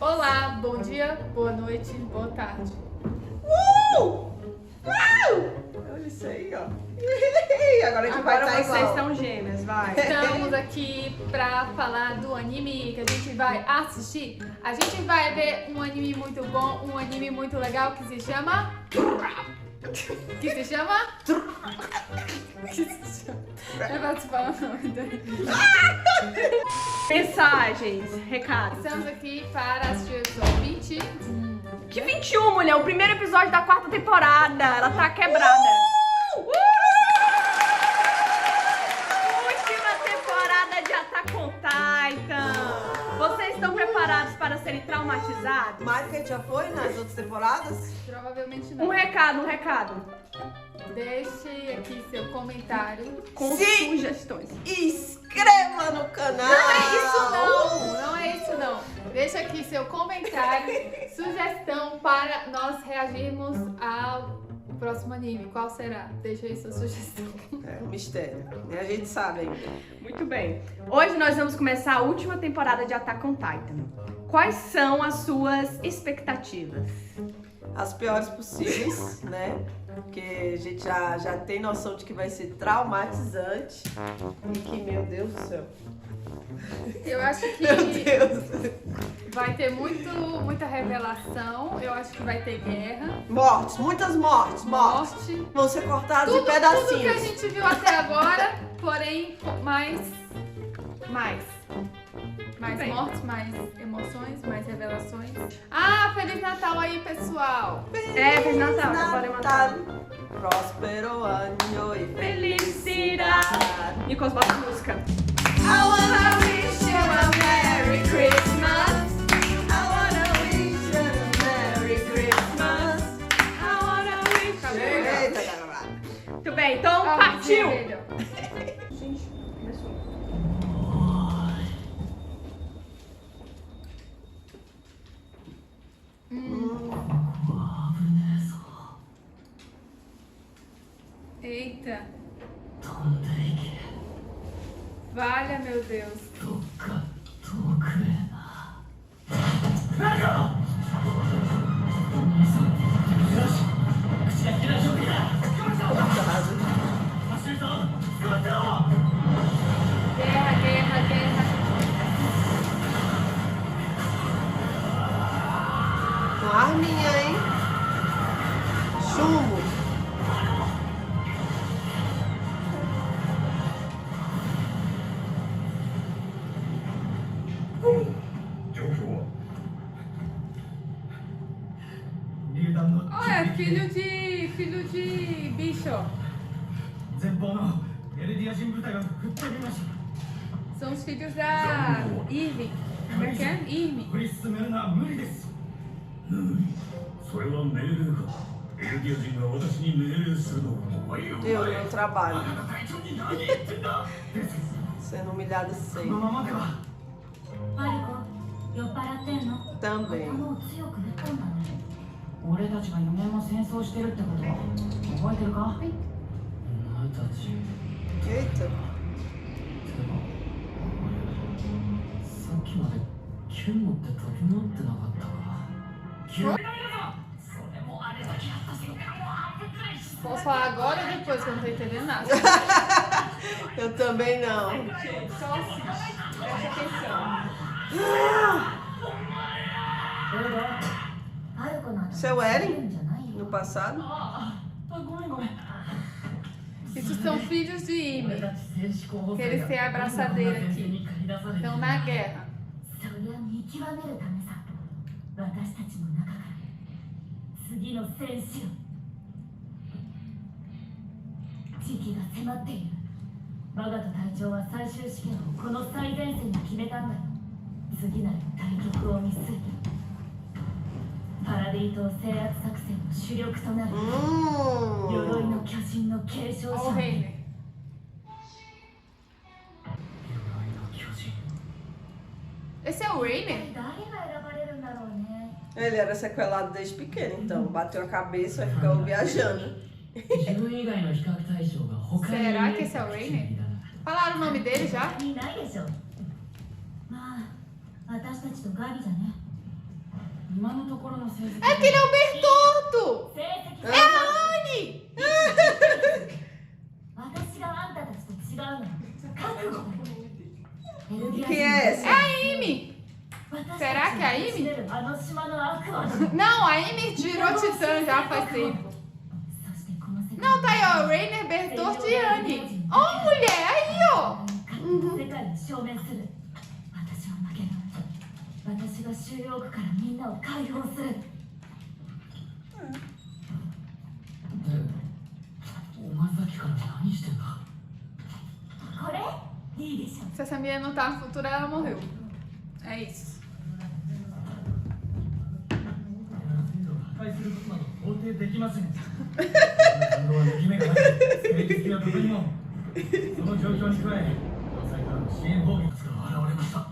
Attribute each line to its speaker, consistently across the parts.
Speaker 1: Olá, bom dia, boa noite, boa tarde.
Speaker 2: Olha isso aí, ó. Agora a gente vai
Speaker 3: Agora
Speaker 2: estar
Speaker 3: vocês
Speaker 2: igual.
Speaker 3: são gêmeas, vai.
Speaker 1: Estamos aqui pra falar do anime que a gente vai assistir. A gente vai ver um anime muito bom, um anime muito legal que se chama... É pra te falar o nome do anime.
Speaker 3: Mensagens, recados.
Speaker 1: Estamos aqui para assistir o episódio 20.
Speaker 3: Que 21, mulher? O primeiro episódio da 4ª temporada. Ela tá quebrada. Última temporada de Attack on Titan. Vocês estão preparados para serem traumatizados?
Speaker 2: Mais do que a gente já foi nas outras temporadas?
Speaker 1: Provavelmente não.
Speaker 3: Um recado.
Speaker 1: Deixe aqui seu comentário.
Speaker 3: Com
Speaker 2: Sim.
Speaker 3: sugestões.
Speaker 2: Inscreva no canal!
Speaker 1: Não é isso não. Deixa aqui seu comentário, sugestão para nós reagirmos ao próximo anime. Qual será? Deixa aí sua sugestão.
Speaker 2: É um mistério. Nem a gente sabe ainda.
Speaker 3: Muito bem. Hoje nós vamos começar a última temporada de Attack on Titan. Quais são as suas expectativas?
Speaker 2: As piores possíveis, né? Porque a gente já tem noção de que vai ser traumatizante. E que, meu Deus do céu.
Speaker 1: Eu acho que
Speaker 2: Meu Deus.
Speaker 1: vai ter muita revelação. Eu acho que vai ter guerra,
Speaker 2: Mortes, muitas mortes.
Speaker 1: morte.
Speaker 2: Vão ser cortadas em
Speaker 1: Tudo que a
Speaker 2: pedacinhos.
Speaker 1: gente viu até agora, porém mais
Speaker 3: Bem.
Speaker 1: mortes, mais emoções, mais revelações. Ah, Feliz Natal aí, pessoal!
Speaker 3: Feliz Natal. Podem matar.
Speaker 2: Próspero ano e
Speaker 3: Felicidade. Nicolas, bota a música.
Speaker 2: I wanna wish you a Merry Christmas. I wanna wish you a Merry Christmas.
Speaker 3: I wanna wish you-
Speaker 2: Eita, caramba.
Speaker 3: Muito bem, então
Speaker 1: Ah,
Speaker 3: partiu!
Speaker 1: vermelho.
Speaker 3: Gente, começou.
Speaker 1: Eita. Valha, meu Deus. Guerra.
Speaker 2: Uma arminha, hein? Chumbo.
Speaker 1: Olha, filho de bicho. São os filhos da Irving. Como é que é? Irving.
Speaker 4: それは命令か。エルディア人が私に命令するのは。
Speaker 2: Eu no meu trabalho.
Speaker 4: あなた隊長に何言ってんだ。
Speaker 2: Sendo humilhado
Speaker 4: こ
Speaker 2: sempre.
Speaker 4: のままでは。
Speaker 5: マリコ、酔っ払ってんの？
Speaker 2: Também.
Speaker 5: もう強くなったんだね。俺たちが4年も戦争してるってこと覚えてるか？
Speaker 4: お前たち。
Speaker 2: Eita.
Speaker 4: さっきまで剣持って飛び回ってなかったか。急に。それもあれだけやったせいかもう危ないし。
Speaker 1: Posso falar agora ou depois que eu não tô entendendo nada?
Speaker 2: Eu também não.
Speaker 1: Gente, só assiste. Presta atenção.
Speaker 5: マリコなんて
Speaker 2: Seu Eren?
Speaker 5: んじゃないよ
Speaker 2: No passado.
Speaker 4: ごめんごめん。
Speaker 1: Esses são filhos de Ymir.
Speaker 4: 俺たち戦士候補
Speaker 1: Que
Speaker 4: 生
Speaker 1: eles
Speaker 4: が
Speaker 1: têm a abraçadeira
Speaker 4: 戦線
Speaker 1: aqui.
Speaker 4: に駆り出されて
Speaker 1: Estão na guerra.
Speaker 5: そりゃ見極めるためさ。私たちの中から次の戦士を。時期が迫っている。マガト隊長は最終試験をこの最前線に決めたんだよ。次なる対局を見据えてパラディ島制圧作戦の主力となる鎧の巨人の継承
Speaker 1: Olha
Speaker 5: 者
Speaker 1: o Reiner.
Speaker 4: 鎧の巨人。
Speaker 1: Esse é o Reiner?
Speaker 5: 誰が選ばれるんだろうね。
Speaker 2: Ele era sequelado desde pequeno, então bateu a cabeça e ficou viajando.
Speaker 4: 自分以外の比較対象が他にいる
Speaker 1: Será que esse é o Reiner? Falaram o nome dele já?
Speaker 5: いないでしょ。まあ、私たちとガビじゃね。今のところの成績
Speaker 1: É que ele é o Bertorto!
Speaker 5: 成績
Speaker 1: É a Anne!
Speaker 5: 私があんたたちと違うの覚悟エルディア
Speaker 2: Quem é essa?
Speaker 1: É a Amy! Será que é a Amy?
Speaker 5: あの島の悪魔だ
Speaker 1: Não, a Amy tirou Titã já faz tempo.
Speaker 5: そしてこの世界
Speaker 1: Não, tá aí, ó. Rainer, Bertorto e Anne. Ó, mulher, aí, ó.
Speaker 5: 世界を証明する私は負けない私が収容区からみんなを解放する
Speaker 4: でお前さっきから何してんだ
Speaker 5: これいいでしょ
Speaker 1: Se essa menina não tá no futuro, ela morreu. É isso.
Speaker 4: 破壊することなど到底できません感動は抜き目がない成績はどこにもその状況に加え要塞からの支援砲撃が現れました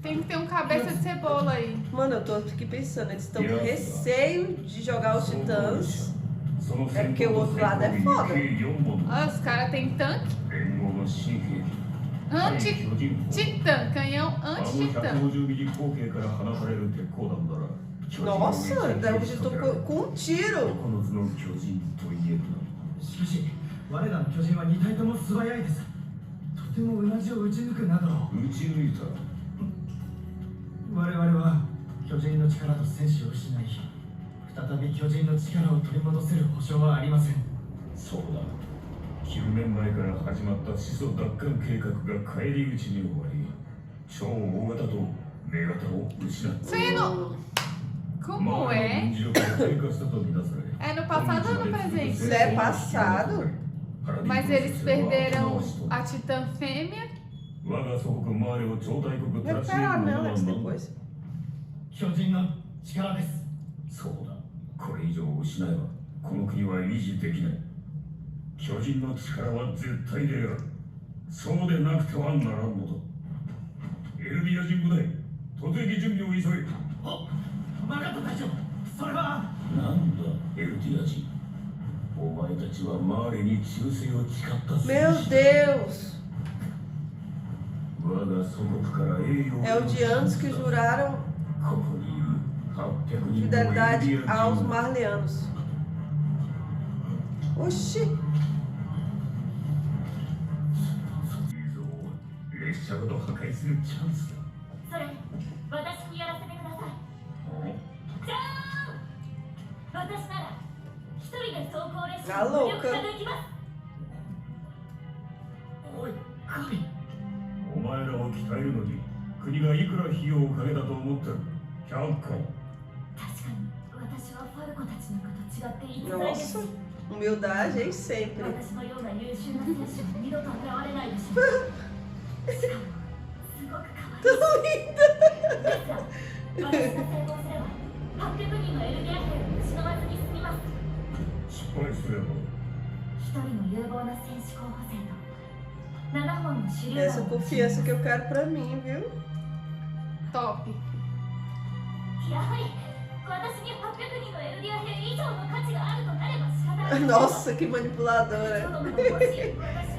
Speaker 1: Tem que ter um cabeça de cebola aí.
Speaker 2: Mano, eu tô aqui pensando, eles estão com receio de jogar os titãs. É porque o outro lado é foda.
Speaker 1: Olha, os caras têm tanque. Anti-titã. Canhão anti-titã.
Speaker 2: Nossa, eu tô com um tiro.
Speaker 4: しかし我らの巨人は2体とも素早いですとてもうなじを打ち抜くなど我々は巨人の力と戦士を失い再び巨人の力を取り戻せる保証はありません
Speaker 6: そうだ9年前から始まった始祖奪還計画が返り討ちに終わり超大型と女型を失った
Speaker 1: Isso aí no... Como é? É no passado ou no presente?
Speaker 2: Isso é passado.
Speaker 1: Mas eles perderam a titã fêmea.
Speaker 2: Não é pra não, deve ser depois.
Speaker 4: 巨人の力です
Speaker 6: そうだこれ以上失えばこの国は維持できない巨人の力は絶対であるそうでなくてはならんのだエルディア人部隊突撃準備を急げ
Speaker 4: あマガト隊長それは
Speaker 6: なんだエルディア人お前たちはマーレに忠誠を誓った
Speaker 2: Meu Deus!
Speaker 6: 我が祖国から栄誉を
Speaker 2: É o de anos que juraram
Speaker 6: ここにいる800人のエルデ
Speaker 2: fidelidade
Speaker 6: ィア
Speaker 2: aos
Speaker 6: 人
Speaker 2: marleanos. Oxi!
Speaker 6: 列車ごと破壊するチャンスだ
Speaker 5: それ私にやらせてくださいじゃーん私なら一人で走行列車を無力化できます
Speaker 4: おい神
Speaker 6: お前らを鍛えるのに国がいくら費用をかけたと思ってる100回
Speaker 5: 確かに私はファルコたちなんかと違って逸材です
Speaker 2: Nossa, humildade aí sempre.
Speaker 5: 私のような優秀な選手は二度と現れないでしょうしかもすごく可愛いですが私が成功すれば800人のエルディア兵を失わずに済みます
Speaker 6: 失敗すれば
Speaker 5: 一人の有望な戦士候補生と7本の手榴
Speaker 2: Essa
Speaker 5: 弾を
Speaker 2: confiança que eu quero pra mim, viu?
Speaker 1: Top.
Speaker 5: やはり私に800人のエルディア兵以上の価値があるとなれば仕方ない
Speaker 2: Nossa, que
Speaker 5: 今
Speaker 2: manipuladora.
Speaker 5: 日のもし私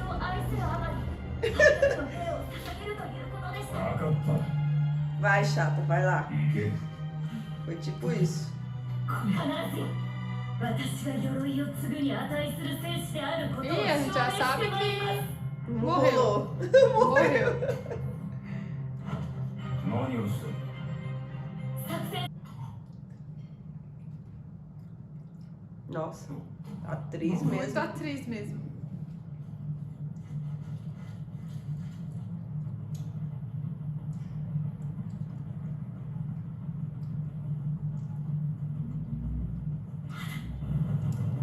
Speaker 5: を愛するあまり800の兵を捧げるということでした
Speaker 6: 分かっ
Speaker 2: Vai, chata, vai lá.
Speaker 6: た行け
Speaker 2: Foi tipo isso.
Speaker 5: 必ずよ私が鎧を継ぐに値する戦士であることを
Speaker 1: Ih,
Speaker 5: 証
Speaker 1: a
Speaker 5: 明
Speaker 1: gente
Speaker 5: して
Speaker 1: já
Speaker 5: も
Speaker 1: sabe
Speaker 5: らいます
Speaker 1: que
Speaker 2: Morreu.
Speaker 1: morreu.
Speaker 6: 何をした
Speaker 5: 作戦
Speaker 2: Nossa, atriz
Speaker 1: Muito
Speaker 2: mesmo.
Speaker 1: atriz mesmo.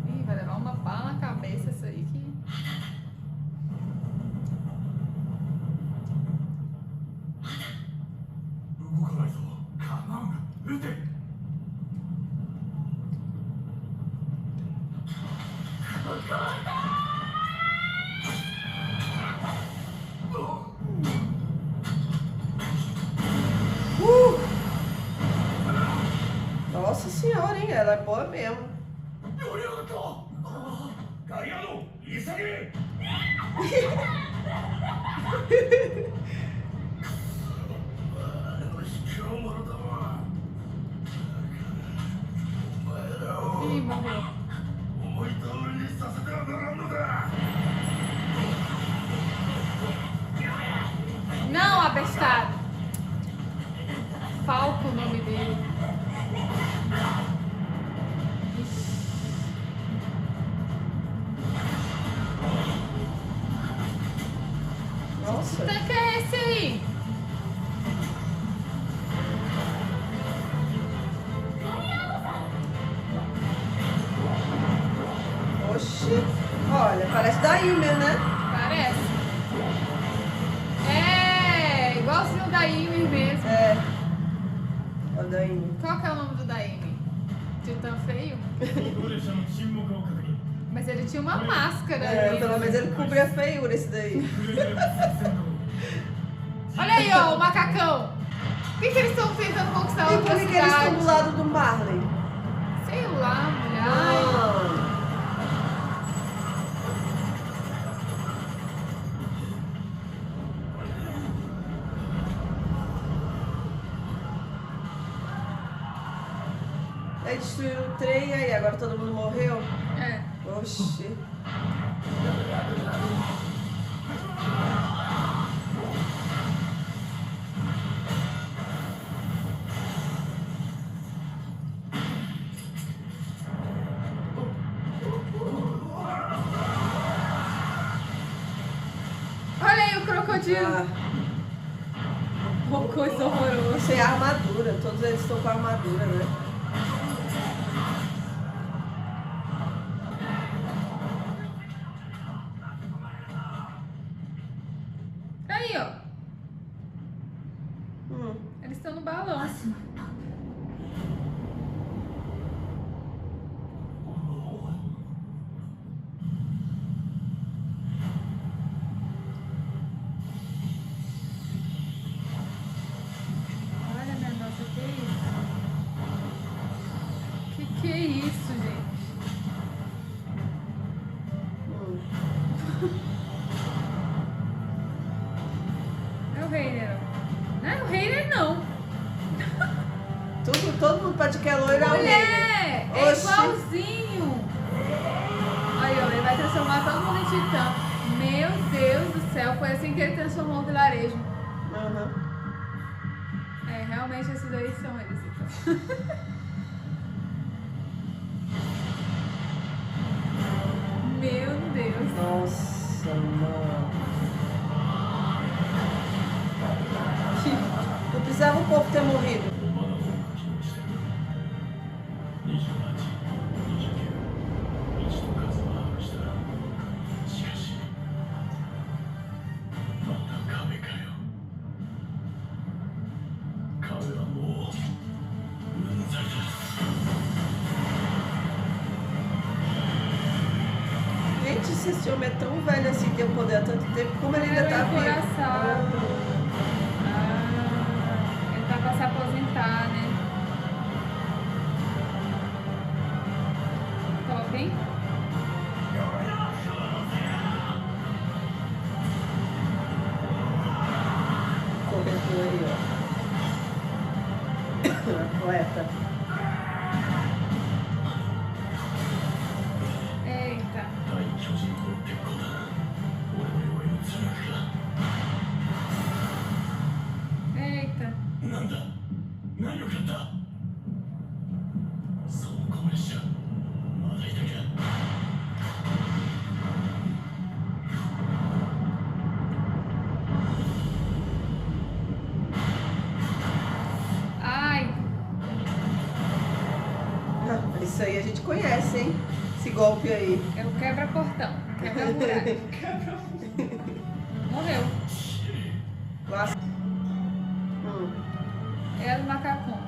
Speaker 1: Ih, vai levar uma bala na cabeça isso aí que.
Speaker 6: 動かないぞカナン撃て
Speaker 2: Nossa senhora, hein? Ela é boa mesmo.
Speaker 6: やりやがったガリアード急げ 卑怯者だわ
Speaker 1: morreu.
Speaker 6: 思い通りにさせてはならんのだ
Speaker 1: Não, abestado. Falco o nome dele.
Speaker 2: Nossa.
Speaker 1: Que tanque é esse aí?
Speaker 2: Oxi. Olha, parece da Ymir, né?
Speaker 1: Parece. É, igualzinho o da Ymir mesmo.
Speaker 2: É. Olha da Ymir.
Speaker 1: Qual que é o nome do da Ymir? Titã feio?
Speaker 4: 高齢者の沈黙を確認
Speaker 1: Mas ele tinha uma máscara
Speaker 2: É,
Speaker 1: ali.
Speaker 2: pelo menos ele cobre a feiura esse daí.
Speaker 4: クレーム作戦の
Speaker 1: Olha aí, ó, o macacão. Por que eles estão tentando conquistar
Speaker 2: E
Speaker 1: outra
Speaker 2: por que eles estão do
Speaker 1: cidade?
Speaker 2: lado do Marley?
Speaker 1: Sei lá, mulher. Ai,
Speaker 2: Ah. Aí destruíram o trem, e aí agora todo mundo morreu?
Speaker 1: é.
Speaker 2: Oxi.
Speaker 1: Olha aí o crocodilo.
Speaker 2: Ah,
Speaker 1: Uma coisa horrorosa.
Speaker 2: sem armadura, todos eles estão com armadura, né?
Speaker 1: Aí, ó.
Speaker 2: Hum.
Speaker 1: Eles estão no balão.
Speaker 5: 始まった
Speaker 1: Olha, minha nossa, que é isso, gente?
Speaker 2: Hum.
Speaker 1: É o Reiner. Não é o Reiner, não.
Speaker 2: Todo mundo pode que é loira ao rei.
Speaker 1: Mulher! É
Speaker 2: Oxi.
Speaker 1: igualzinho. Aí, ó, ele vai transformar todo mundo em titã. Meu Deus do céu, foi assim que ele transformou o vilarejo.
Speaker 2: Aham.
Speaker 1: É, realmente esses dois são eles, então. Meu Deus.
Speaker 2: Nossa, mano. Não precisava o povo ter morrido.
Speaker 6: まだ多く機能してる28、29一度数を把握したしかしまた壁かよ壁はもううんざりだ
Speaker 2: Gente, se esse homem é tão velho assim, tem o poder há tanto tempo, como ele ainda
Speaker 1: Era
Speaker 2: tá vivo?
Speaker 1: encoraçado. Ah, ele tá pra se aposentar, né? Top, hein?
Speaker 2: Corretor aí, ó. Atleta.
Speaker 1: Eita.
Speaker 6: 対巨人校鉄鋼だ俺の弱いの貫くか
Speaker 1: Eita.
Speaker 6: なんだ何を食らったその高齢者まだいたか
Speaker 1: Ai.
Speaker 2: Isso aí a gente conhece, hein? Esse golpe aí.
Speaker 1: É o quebra-portão. Quebra-muralha. Morreu.
Speaker 2: Lasca.
Speaker 1: Era o macacão.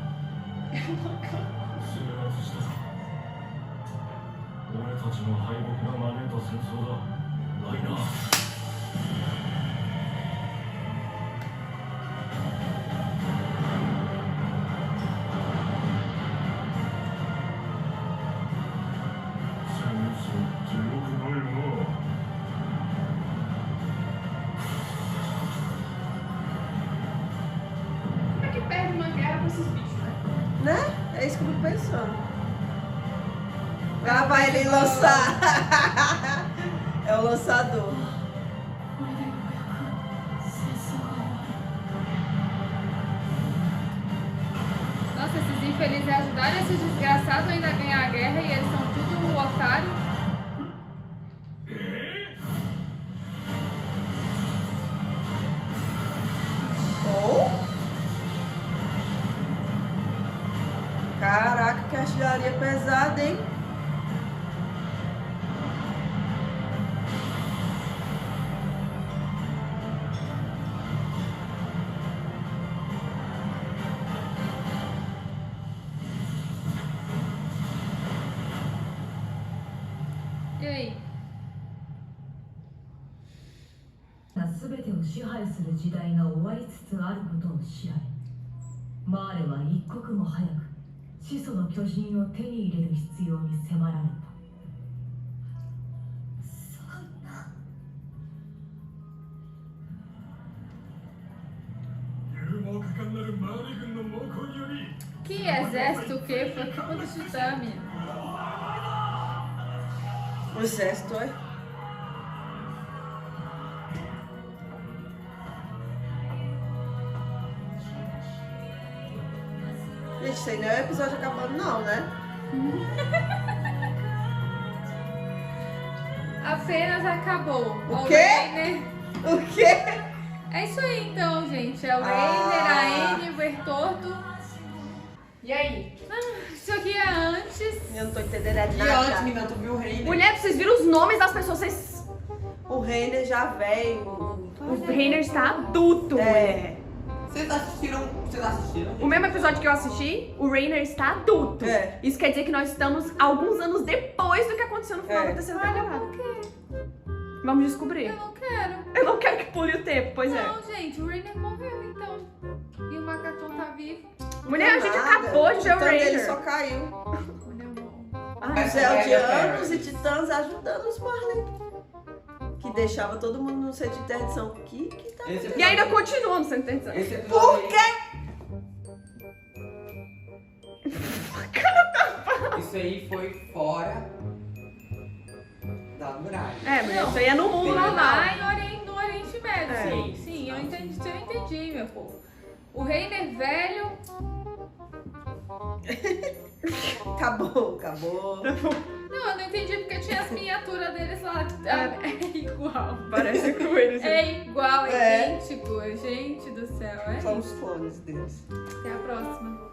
Speaker 6: 制圧したぞ俺たちの敗北が招いた戦争だライナー
Speaker 3: Como é que perde uma guerra pra esses bichos, né?
Speaker 2: Né? É isso que eu tô pensando. Lá vai ele lançar. É o lançador.
Speaker 1: Nossa, esses infelizes ajudaram esses desgraçados ainda a ganhar a guerra e eles são tudo otário.
Speaker 2: Oh. Caraca, que artilharia pesada, hein?
Speaker 1: E aí?
Speaker 5: 全てを支配する時代が終わりつつあることを知られ、マーレは一刻も早く始祖の巨人を手に入れる必要に迫られた。そんな。
Speaker 6: 勇猛果敢なるマーレ軍の猛攻により
Speaker 1: Que exército o quê? Foi culpa do Titã, menino.
Speaker 2: O exército, é? Gente, isso aí não é o episódio acabando, não, né?
Speaker 1: Apenas acabou.
Speaker 2: O
Speaker 1: O
Speaker 2: quê?
Speaker 1: Reiner-
Speaker 2: O quê?
Speaker 1: É isso aí então, gente. É o Reiner, a Anne, o Bertoldo.
Speaker 3: E aí?
Speaker 1: Isso aqui é antes.
Speaker 2: Eu não tô entendendo é
Speaker 7: E antes,
Speaker 2: nada.
Speaker 7: menina, tu viu o rei?
Speaker 3: Mulher, vocês viram os nomes das pessoas? Vocês...
Speaker 2: O Reiner já veio.
Speaker 3: O Reiner está adulto, mulher.
Speaker 7: Vocês assistiram? Vocês assistiram?
Speaker 3: O mesmo episódio que eu assisti, o Reiner está adulto.
Speaker 2: É.
Speaker 3: Isso quer dizer que nós estamos alguns anos depois do que aconteceu no final
Speaker 2: É.
Speaker 3: da terceira temporada. Vamos descobrir.
Speaker 1: Eu não quero.
Speaker 3: Eu não quero que pule o tempo, pois é.
Speaker 1: Não, gente, o Reiner morreu então. E o Macacão tá vivo.
Speaker 3: Mulher, a gente
Speaker 2: Nada.
Speaker 3: acabou de ver o
Speaker 2: Titã dele
Speaker 3: Reiner.
Speaker 2: só caiu.
Speaker 1: Mulher bom.
Speaker 3: Ai,
Speaker 7: Essa
Speaker 2: Céu
Speaker 7: é
Speaker 2: de
Speaker 7: a
Speaker 2: anos e titãs ajudando os Marley. Que deixava todo mundo no centro de interdição. Que tá...
Speaker 7: Esse
Speaker 3: E ainda continua no centro de atenção.
Speaker 7: Esse episódio
Speaker 2: Por
Speaker 7: aí-
Speaker 2: quê?
Speaker 7: Isso aí foi fora da muralha.
Speaker 3: É, mas isso aí é no mundo
Speaker 7: Sim.
Speaker 3: normal.
Speaker 1: Lá no Oriente Médio,
Speaker 3: É.
Speaker 1: sim. Sim, eu entendi, meu povo. O Reiner velho.
Speaker 2: Acabou.
Speaker 1: Não, eu não entendi porque tinha as miniaturas deles lá. É igual.
Speaker 3: Parece com o Reiner.
Speaker 1: É igual,
Speaker 2: É.
Speaker 1: idêntico. Gente do céu, é
Speaker 2: São
Speaker 1: isso.
Speaker 2: os clones deles.
Speaker 1: Até a próxima.